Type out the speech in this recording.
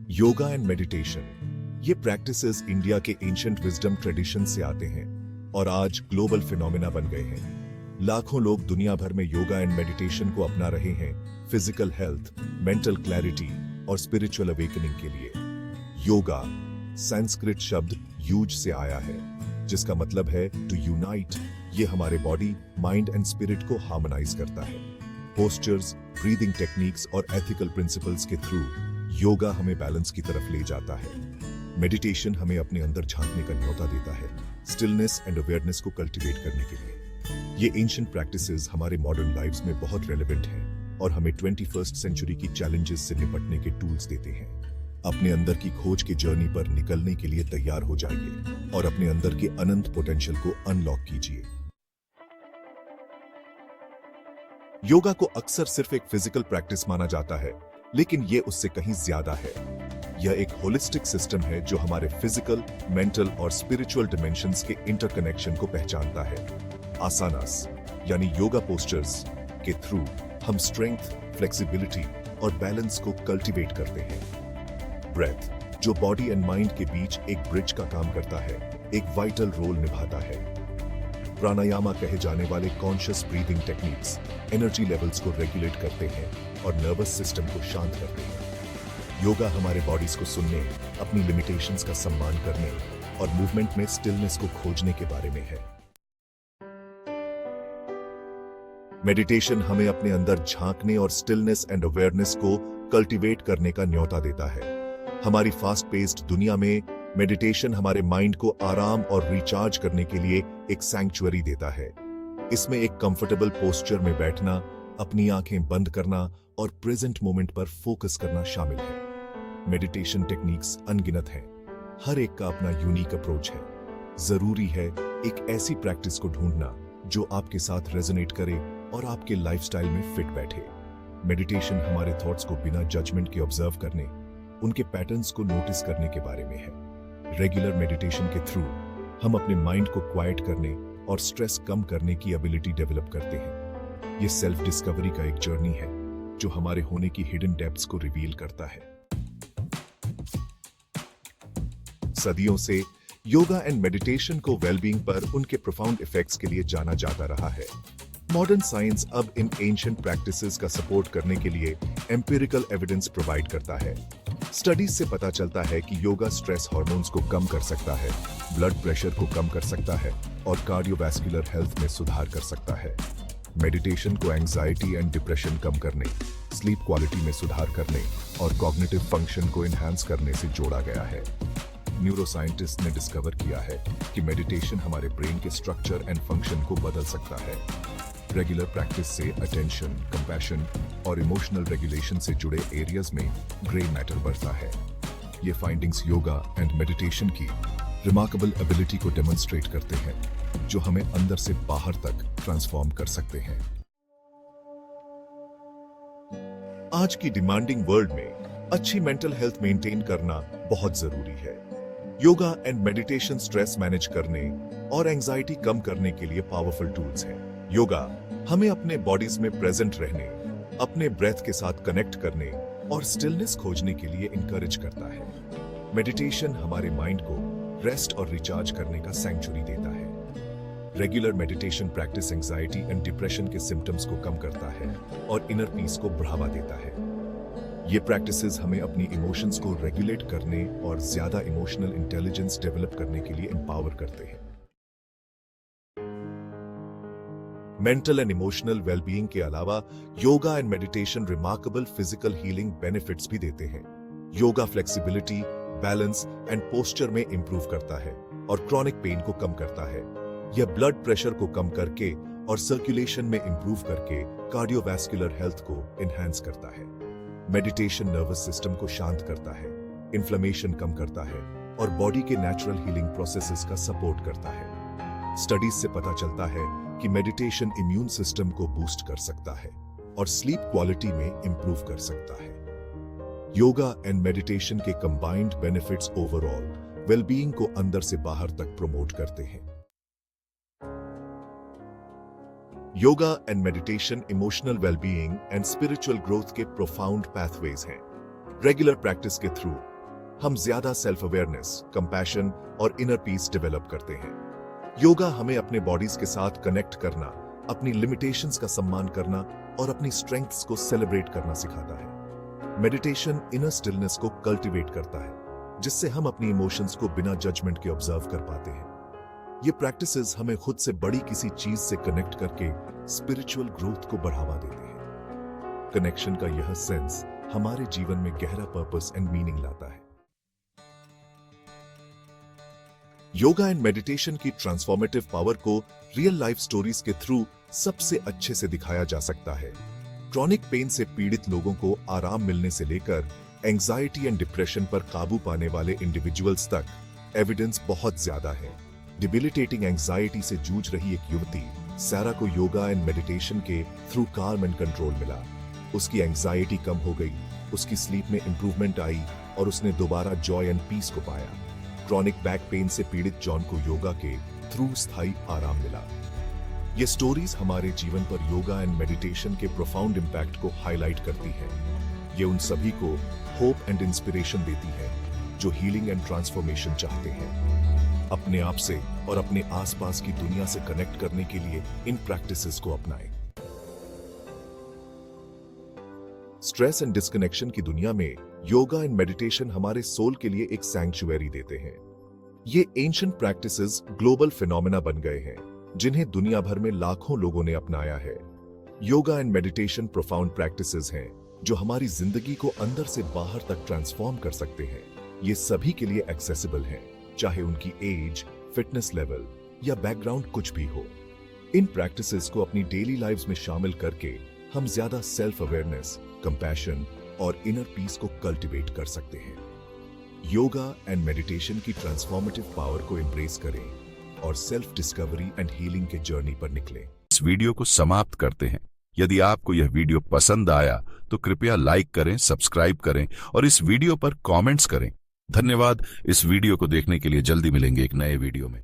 Yoga and meditation, ये practices India के ancient wisdom tradition से आते हैं और आज ग्लोबल फिनोमेना बन गए हैं। लाखों लोग दुनिया भर में योगा एंड मेडिटेशन को अपना रहे हैं फिजिकल हेल्थ, मेंटल क्लैरिटी और स्पिरिचुअल अवेकनिंग के लिए। योगा संस्कृत शब्द यूज से आया है, जिसका मतलब है टू यूनाइट। ये हमारे बॉडी, माइंड एंड स्पिरिट को हार्मोनाइज करता है। पोस्चर्स, ब्रीदिंग टेक्निक्स और एथिकल प्रिंसिपल्स के थ्रू योगा हमें बैलेंस की तरफ ले जाता है। मेडिटेशन हमें अपने अंदर झांकने का न्योता देता है, स्टिलनेस एंड अवेयरनेस को कल्टीवेट करने के लिए। ये एंशिएंट प्रैक्टिसेस हमारे मॉडर्न लाइव्स में बहुत रेलेवेंट हैं और हमें 21st सेंचुरी की चैलेंजेस से निपटने के टूल्स देते हैं। अपने अंदर की खोज की जर्नी पर निकलने के लिए तैयार हो जाइए और अपने अंदर के अनंत पोटेंशियल को अनलॉक कीजिए। योगा को अक्सर सिर्फ एक फिजिकल प्रैक्टिस माना जाता है, लेकिन यह उससे कहीं ज्यादा है। यह एक होलिस्टिक सिस्टम है जो हमारे फिजिकल, मेंटल और स्पिरिचुअल डिमेंशंस के इंटरकनेक्शन को पहचानता है। आसानास यानी योगा पोस्चर्स के थ्रू हम स्ट्रेंथ, फ्लेक्सिबिलिटी और बैलेंस को कल्टीवेट करते हैं। ब्रेथ, जो बॉडी एंड माइंड के बीच एक ब्रिज का काम करता है, एक वाइटल रोल निभाता है। प्राणायामा कहे जाने वाले conscious breathing techniques energy levels को रेगुलेट करते हैं और नर्वस सिस्टम को शांत करते हैं। योगा हमारे बॉडीज को सुनने, अपनी लिमिटेशंस का सम्मान करने और मूवमेंट में स्टिलनेस को खोजने के बारे में है। मेडिटेशन हमें अपने अंदर झांकने और स्टिलनेस एंड अवेयरनेस को कल्टीवेट करने का न्योता देता है। हमारी फास्ट पेस्ड दुनिया में मेडिटेशन हमारे माइंड को आराम और रिचार्ज करने के लिए एक सैंक्चुअरी देता है। इसमें एक कंफर्टेबल पोस्चर में बैठना, अपनी आंखें बंद करना और प्रेजेंट मोमेंट पर फोकस करना शामिल है। मेडिटेशन टेक्निक्स अनगिनत हैं, हर एक का अपना यूनिक अप्रोच है। जरूरी है एक ऐसी प्रैक्टिस को ढूंढना जो आपके साथ रेजोनेट करे और आपके लाइफस्टाइल में फिट बैठे। मेडिटेशन हमारे थॉट्स को बिना जजमेंट के ऑब्जर्व करने, उनके पैटर्न्स को नोटिस करने के बारे में है। रेगुलर मेडिटेशन के थ्रू हम अपने माइंड को क्वाइट करने और स्ट्रेस कम करने की एबिलिटी डेवलप करते हैं। ये सेल्फ डिस्कवरी का एक जर्नी है जो हमारे होने की हिडन डेप्थ्स को रिवील करता है। सदियों से योगा एंड मेडिटेशन को वेलबींग पर उनके प्रोफाउंड इफेक्ट्स के लिए जाना जाता रहा है। मॉडर्न साइंस अब इन एंशिएंट प्रैक्टिसेस का सपोर्ट करने के लिए एम्पिरिकल एविडेंस प्रोवाइड करता है। स्टडीज से पता चलता है कि योगा स्ट्रेस हार्मोन्स को कम कर सकता है, ब्लड प्रेशर को कम कर सकता है और कार्डियोवैस्कुलर हेल्थ में सुधार कर सकता है। मेडिटेशन को एंजाइटी एंड डिप्रेशन कम करने, स्लीप क्वालिटी में सुधार करने और कॉग्निटिव फंक्शन को एनहांस करने से जोड़ा गया है। न्यूरोसाइंटिस्ट ने डिस्कवर किया है कि मेडिटेशन हमारे ब्रेन के स्ट्रक्चर एंड फंक्शन को बदल सकता है। रेगुलर प्रैक्टिस से अटेंशन, कंपैशन और इमोशनल रेगुलेशन से जुड़े एरियाज में ग्रे मैटर बढ़ता है। ये फाइंडिंग्स योगा एंड मेडिटेशन की रिमार्केबल एबिलिटी को डेमोन्स्ट्रेट करते हैं, जो हमें अंदर से बाहर तक ट्रांसफॉर्म कर सकते हैं। आज की डिमांडिंग वर्ल्ड में अच्छी मेंटल हेल्थ मेंटेन करना बहुत जरूरी है। Yoga and meditation stress manage करने और एंजाइटी कम करने के लिए पावरफुल टूल्स हैं। योगा हमें अपने बॉडीज में प्रेजेंट रहने, अपने ब्रेथ के साथ कनेक्ट करने और स्टिलनेस खोजने के लिए इनकरेज करता है। मेडिटेशन हमारे माइंड को रेस्ट और रिचार्ज करने का सैंक्चुअरी देता है। Regular meditation practice anxiety and depression के सिम्टम्स को कम करता है और इनर पीस को बढ़ावा देता है। ये प्रैक्टिसेस हमें अपनी इमोशंस को रेगुलेट करने और ज्यादा इमोशनल इंटेलिजेंस डेवलप करने के लिए एम्पावर करते हैं। मेंटल एंड इमोशनल वेलबीइंग के अलावा yoga and meditation remarkable physical healing benefits भी देते हैं। Yoga flexibility, balance and posture में इंप्रूव करता है और क्रॉनिक पेन को कम करता है। यह ब्लड प्रेशर को कम करके और सर्कुलेशन में इंप्रूव करके कार्डियोवैस्कुलर हेल्थ को एनहांस करता है। मेडिटेशन नर्वस सिस्टम को शांत करता है, इन्फ्लेमेशन कम करता है और बॉडी के नेचुरल हीलिंग प्रोसेसेस का सपोर्ट करता है। स्टडीज से पता चलता है कि मेडिटेशन इम्यून सिस्टम को बूस्ट कर सकता है और स्लीप क्वालिटी में इंप्रूव कर सकता है। योगा एंड मेडिटेशन के कंबाइंड बेनिफिट्स ओवरऑल वेलबीइंग को अंदर से बाहर तक प्रमोट करते हैं। Yoga and meditation emotional wellbeing and spiritual growth के प्रोफाउंड पैथवेज हैं। रेगुलर प्रैक्टिस के थ्रू हम ज्यादा सेल्फ अवेयरनेस, कंपैशन और इनर पीस डेवलप करते हैं। योगा हमें अपने बॉडीज के साथ कनेक्ट करना, अपनी लिमिटेशंस का सम्मान करना और अपनी स्ट्रेंथ्स को सेलिब्रेट करना सिखाता है। मेडिटेशन इनर स्टिलनेस को कल्टीवेट करता है, जिससे हम अपनी इमोशंस को बिना जजमेंट के ऑब्जर्व कर पाते हैं। ये प्रैक्टिसेस हमें खुद से बड़ी किसी चीज से कनेक्ट करके स्पिरिचुअल ग्रोथ को बढ़ावा देते हैं। कनेक्शन का यह सेंस हमारे जीवन में गहरा पर्पस एंड मीनिंग लाता है। योगा एंड मेडिटेशन की ट्रांसफॉर्मेटिव पावर को रियल लाइफ स्टोरीज के थ्रू सबसे अच्छे से दिखाया जा सकता है। क्रॉनिक पेन से पीड़ित लोगों को आराम मिलने से लेकर एंजाइटी एंड डिप्रेशन पर काबू पाने वाले इंडिविजुअल्स तक एविडेंस बहुत ज्यादा है। डिबिलिटेटिंग एंजाइटी से जूझ रही एक युवती सैरा को योगा एंड मेडिटेशन के थ्रू काम एंड कंट्रोल मिला। उसकी एंजाइटी कम हो गई, उसकी स्लीप में इंप्रूवमेंट आई और उसने दोबारा जॉय एंड पीस को पाया। क्रॉनिक बैक पेन से पीड़ित जॉन को योगा के थ्रू स्थायी आराम मिला। ये स्टोरीज हमारे जीवन पर योगा एंड मेडिटेशन के प्रोफाउंड इम्पैक्ट को हाईलाइट करती हैं। ये उन सभी को होप एंड इंस्पिरेशन देती है जो हीलिंग एंड ट्रांसफॉर्मेशन चाहते हैं। अपने आप से और अपने आसपास की दुनिया से कनेक्ट करने के लिए इन प्रैक्टिसेस को अपनाएं। स्ट्रेस एंड डिस्कनेक्शन की दुनिया में योगा एंड मेडिटेशन हमारे सोल के लिए एक सैंक्चुअरी देते हैं। ये एंशिएंट प्रैक्टिसेस ग्लोबल फिनोमेना बन गए हैं, जिन्हें दुनिया भर में लाखों लोगों ने अपनाया है। Yoga and meditation profound practices हैं जो हमारी जिंदगी को अंदर से बाहर तक ट्रांसफॉर्म कर सकते हैं। ये सभी के लिए एक्सेसिबल हैं, चाहे उनकी एज, फिटनेस लेवल या बैकग्राउंड कुछ भी हो। इन प्रैक्टिसेस को अपनी डेली लाइव्स में शामिल करके हम ज्यादा सेल्फ अवेयरनेस, कंपैशन और इनर पीस को कल्टीवेट कर सकते हैं। योगा एंड मेडिटेशन की ट्रांसफॉर्मेटिव पावर को एम्ब्रेस करें और सेल्फ डिस्कवरी एंड हीलिंग के जर्नी पर निकलें। इस वीडियो को समाप्त करते हैं। यदि आपको यह वीडियो पसंद आया तो कृपया लाइक करें, सब्सक्राइब करें और इस वीडियो पर कमेंट्स करें। धन्यवाद। इस वीडियो को देखने के लिए जल्दी मिलेंगे एक नए वीडियो में।